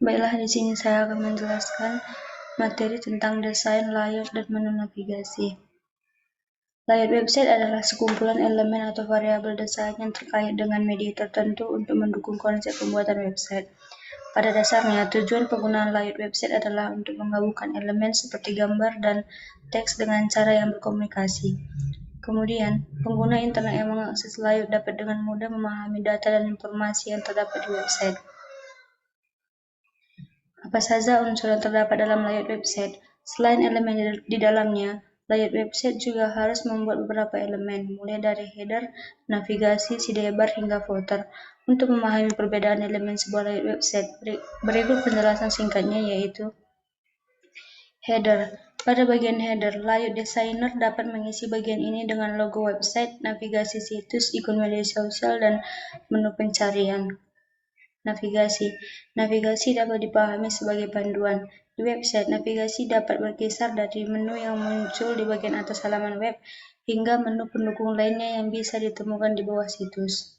Baiklah, di sini saya akan menjelaskan materi tentang desain, layout, dan menu navigasi. Layout website adalah sekumpulan elemen atau variabel desain yang terkait dengan media tertentu untuk mendukung konsep pembuatan website. Pada dasarnya, tujuan penggunaan layout website adalah untuk menggabungkan elemen seperti gambar dan teks dengan cara yang berkomunikasi. Kemudian, pengguna internet yang mengakses layout dapat dengan mudah memahami data dan informasi yang terdapat di website. Apa saja unsur yang terdapat dalam layout website? Selain elemen di dalamnya, layout website juga harus membuat beberapa elemen, mulai dari header, navigasi, sidebar, hingga footer. Untuk memahami perbedaan elemen sebuah layout website, berikut penjelasan singkatnya, yaitu header. Pada bagian header, layout designer dapat mengisi bagian ini dengan logo website, navigasi situs, ikon media sosial, dan menu pencarian. Navigasi dapat dipahami sebagai panduan. Di website, navigasi dapat berkisar dari menu yang muncul di bagian atas halaman web hingga menu pendukung lainnya yang bisa ditemukan di bawah situs.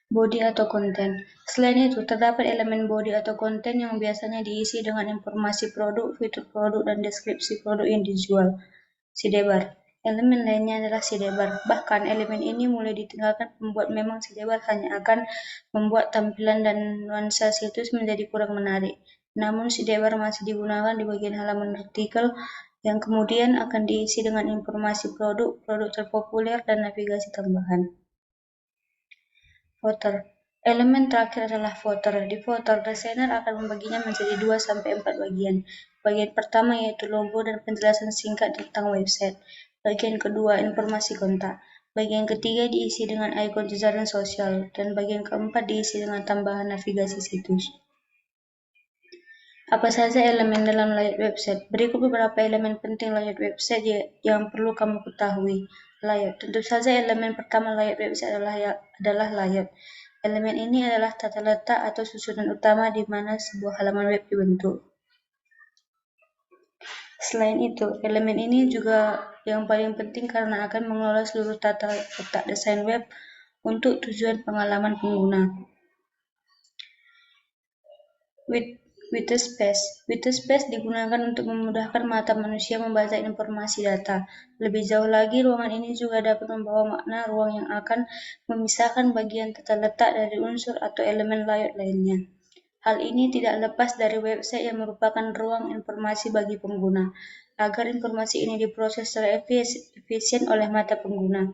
Body atau konten. Selain itu, terdapat elemen body atau konten yang biasanya diisi dengan informasi produk, fitur produk, dan deskripsi produk yang dijual. Sidebar. Elemen lainnya adalah sidebar. Bahkan elemen ini mulai ditinggalkan pembuat memang sidebar hanya akan membuat tampilan dan nuansa situs menjadi kurang menarik. Namun sidebar masih digunakan di bagian halaman artikel yang kemudian akan diisi dengan informasi produk, produk terpopuler, dan navigasi tambahan. Footer. Elemen terakhir adalah footer. Di footer, desainer akan membaginya menjadi 2-4 bagian. Bagian pertama yaitu logo dan penjelasan singkat tentang website. Bagian kedua, informasi kontak. Bagian ketiga diisi dengan ikon jejaring sosial. Dan bagian keempat diisi dengan tambahan navigasi situs. Apa saja elemen dalam layout website? Berikut beberapa elemen penting layout website yang perlu kamu ketahui. Layout. Tentu saja elemen pertama layout website adalah layout. Elemen ini adalah tata letak atau susunan utama di mana sebuah halaman web dibentuk. Selain itu, elemen ini juga yang paling penting karena akan mengelola seluruh tata letak desain web untuk tujuan pengalaman pengguna. Whitespace digunakan untuk memudahkan mata manusia membaca informasi data. Lebih jauh lagi, ruangan ini juga dapat membawa makna ruang yang akan memisahkan bagian tata letak dari unsur atau elemen layout lainnya. Hal ini tidak lepas dari website yang merupakan ruang informasi bagi pengguna, agar informasi ini diproses secara efisien oleh mata pengguna.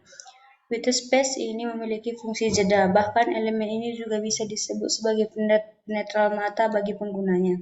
Whitespace ini memiliki fungsi jeda, bahkan elemen ini juga bisa disebut sebagai penetral mata bagi penggunanya.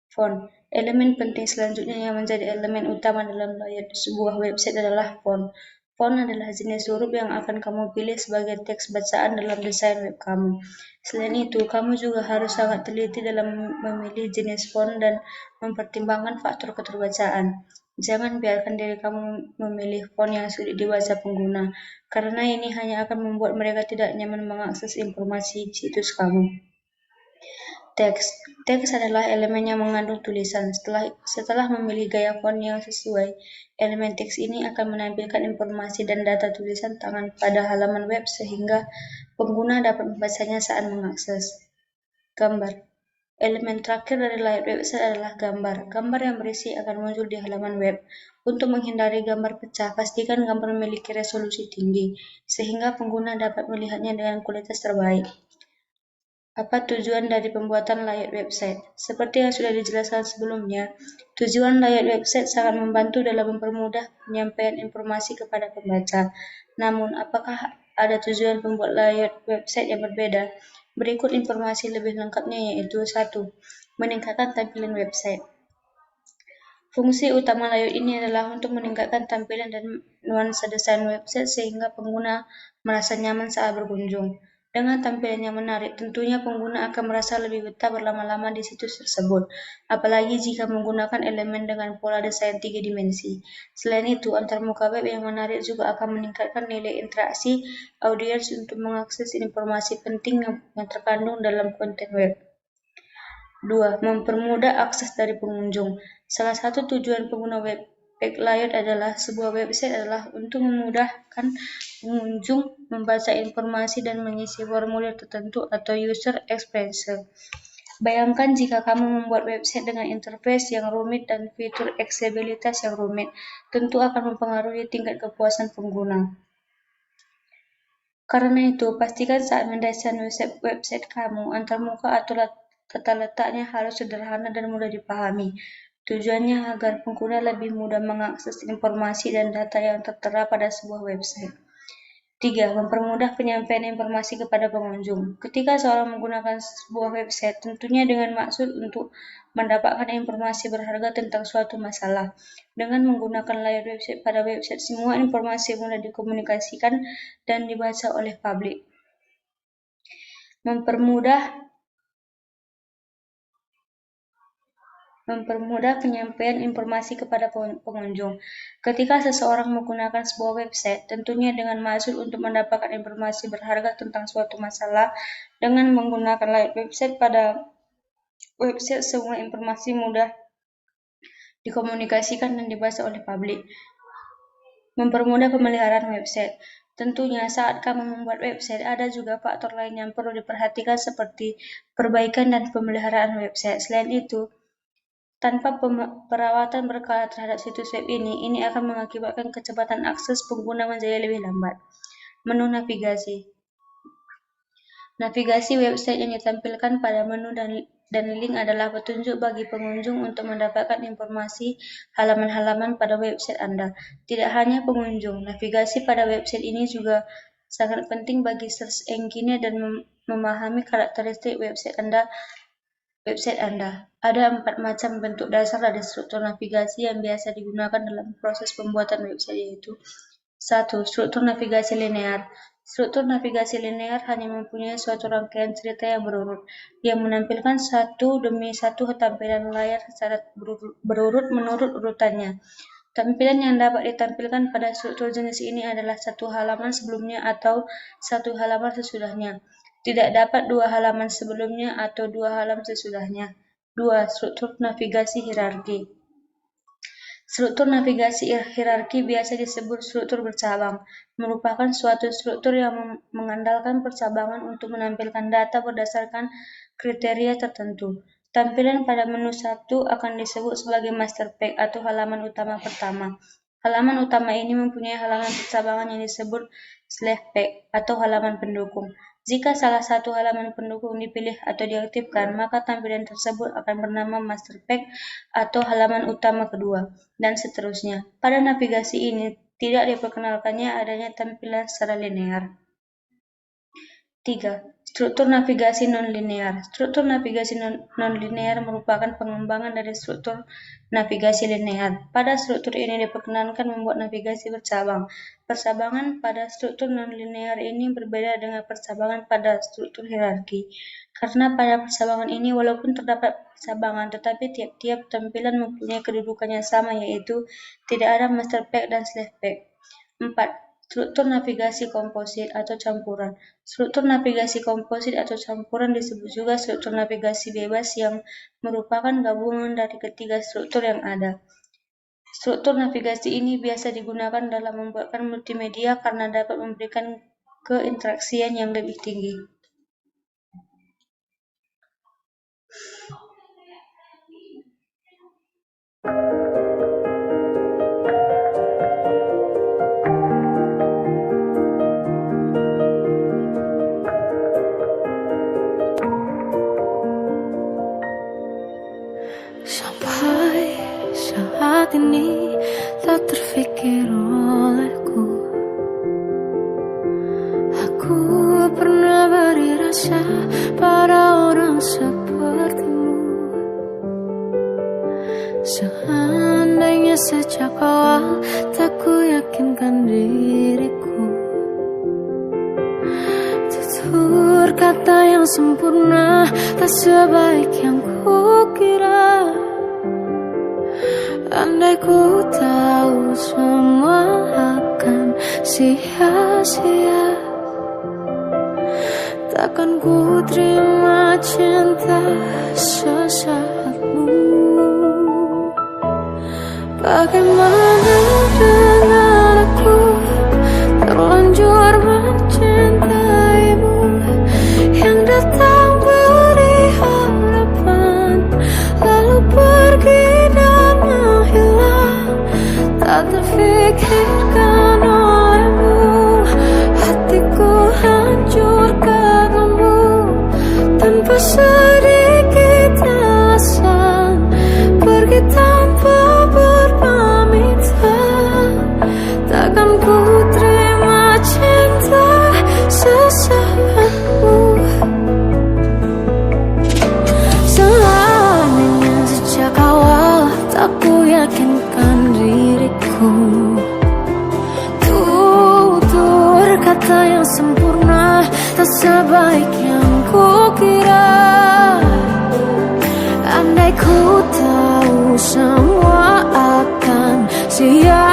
Font. Elemen penting selanjutnya yang menjadi elemen utama dalam layout sebuah website adalah font. Font adalah jenis huruf yang akan kamu pilih sebagai teks bacaan dalam desain web kamu. Selain itu, kamu juga harus sangat teliti dalam memilih jenis font dan mempertimbangkan faktor keterbacaan. Jangan biarkan diri kamu memilih font yang sulit dibaca pengguna, karena ini hanya akan membuat mereka tidak nyaman mengakses informasi situs kamu. Teks adalah elemen yang mengandung tulisan. Setelah memilih gaya font yang sesuai, elemen teks ini akan menampilkan informasi dan data tulisan tangan pada halaman web sehingga pengguna dapat membacanya saat mengakses. Gambar. Elemen terakhir dari layout website adalah gambar. Gambar yang berisi akan muncul di halaman web. Untuk menghindari gambar pecah, pastikan gambar memiliki resolusi tinggi, sehingga pengguna dapat melihatnya dengan kualitas terbaik. Apa tujuan dari pembuatan layout website? Seperti yang sudah dijelaskan sebelumnya, tujuan layout website sangat membantu dalam mempermudah penyampaian informasi kepada pembaca. Namun, apakah ada tujuan pembuat layout website yang berbeda? Berikut informasi lebih lengkapnya, yaitu 1. Meningkatkan tampilan website. Fungsi utama layout ini adalah untuk meningkatkan tampilan dan nuansa desain website sehingga pengguna merasa nyaman saat berkunjung. Dengan tampilan yang menarik, tentunya pengguna akan merasa lebih betah berlama-lama di situs tersebut, apalagi jika menggunakan elemen dengan pola desain 3 dimensi. Selain itu, antarmuka web yang menarik juga akan meningkatkan nilai interaksi audiens untuk mengakses informasi penting yang terkandung dalam konten web. 2. Mempermudah akses dari pengunjung. Salah satu tujuan pengguna web page layout adalah sebuah website adalah untuk memudahkan pengunjung membaca informasi dan mengisi formulir tertentu atau user experience. Bayangkan jika kamu membuat website dengan interface yang rumit dan fitur aksesibilitas yang rumit, tentu akan mempengaruhi tingkat kepuasan pengguna. Karena itu, pastikan saat mendesain website kamu, antarmuka atau tata letaknya harus sederhana dan mudah dipahami. Tujuannya agar pengguna lebih mudah mengakses informasi dan data yang tertera pada sebuah website. 3. Mempermudah penyampaian informasi kepada pengunjung. Ketika seorang menggunakan sebuah website, tentunya dengan maksud untuk mendapatkan informasi berharga tentang suatu masalah. Dengan menggunakan layar website pada website, semua informasi mudah dikomunikasikan dan dibaca oleh publik. Mempermudah penyampaian informasi kepada pengunjung. Ketika seseorang menggunakan sebuah website, tentunya dengan maksud untuk mendapatkan informasi berharga tentang suatu masalah, dengan menggunakan layar website pada website, semua informasi mudah dikomunikasikan dan dibaca oleh publik. Mempermudah pemeliharaan website. Tentunya saat kamu membuat website, ada juga faktor lain yang perlu diperhatikan seperti perbaikan dan pemeliharaan website. Selain itu, tanpa perawatan berkala terhadap situs web ini akan mengakibatkan kecepatan akses pengguna menjadi lebih lambat. Menu navigasi. Navigasi website yang ditampilkan pada menu dan link adalah petunjuk bagi pengunjung untuk mendapatkan informasi halaman-halaman pada website Anda. Tidak hanya pengunjung, navigasi pada website ini juga sangat penting bagi search engine dan memahami karakteristik website Anda. Ada 4 macam bentuk dasar dari struktur navigasi yang biasa digunakan dalam proses pembuatan website, yaitu 1. Struktur navigasi linear. Struktur navigasi linear hanya mempunyai suatu rangkaian cerita yang berurut, yang menampilkan satu demi satu tampilan layar secara berurut menurut urutannya. Tampilan yang dapat ditampilkan pada struktur jenis ini adalah satu halaman sebelumnya atau satu halaman sesudahnya. Tidak dapat 2 halaman sebelumnya atau 2 halaman sesudahnya. 2. Struktur navigasi hierarki. Struktur navigasi hierarki biasa disebut struktur bercabang, merupakan suatu struktur yang mengandalkan percabangan untuk menampilkan data berdasarkan kriteria tertentu. Tampilan pada menu 1 akan disebut sebagai master page atau halaman utama pertama. Halaman utama ini mempunyai halaman percabangan yang disebut slash page atau halaman pendukung. Jika salah satu halaman pendukung dipilih atau diaktifkan, maka tampilan tersebut akan bernama master page atau halaman utama kedua, dan seterusnya. Pada navigasi ini, tidak diperkenalkannya adanya tampilan secara linear. 3. Struktur navigasi non-linear. Struktur navigasi non-linear merupakan pengembangan dari struktur navigasi linear. Pada struktur ini diperkenankan membuat navigasi bercabang. Percabangan pada struktur non-linear ini berbeda dengan percabangan pada struktur hierarki. Karena pada percabangan ini, walaupun terdapat percabangan, tetapi tiap-tiap tampilan mempunyai kedudukan yang sama, yaitu tidak ada master page dan slash page. 4. Struktur navigasi komposit atau campuran. Struktur navigasi komposit atau campuran disebut juga struktur navigasi bebas yang merupakan gabungan dari ketiga struktur yang ada. Struktur navigasi ini biasa digunakan dalam membuatkan multimedia karena dapat memberikan keinteraksian yang lebih tinggi. Sampai saat ini tak terfikir olehku, aku pernah beri rasa pada orang sepertimu. Seandainya sejak awal tak ku yakinkan diriku, tutur kata yang sempurna tak sebaik yang ku kira. Andai ku tahu semua akan sia-sia, takkan ku terima cinta sesaatmu. Bagaimana dengan aku terlanjur mencintaimu, yang datang beri harapan lalu pergi dan menghilang, tak terfikirkan olehmu. Hatiku hancur karenamu tanpa sedikit alasan, pergi tanpa berpamitan. Takkan ku terima cinta sesaatmu. Seandainya sejak awal tak ku yakinkan diriku, tutur kata yang sempurna tak sebaik yang ku kira. Andai ku tahu semua akan sia-sia.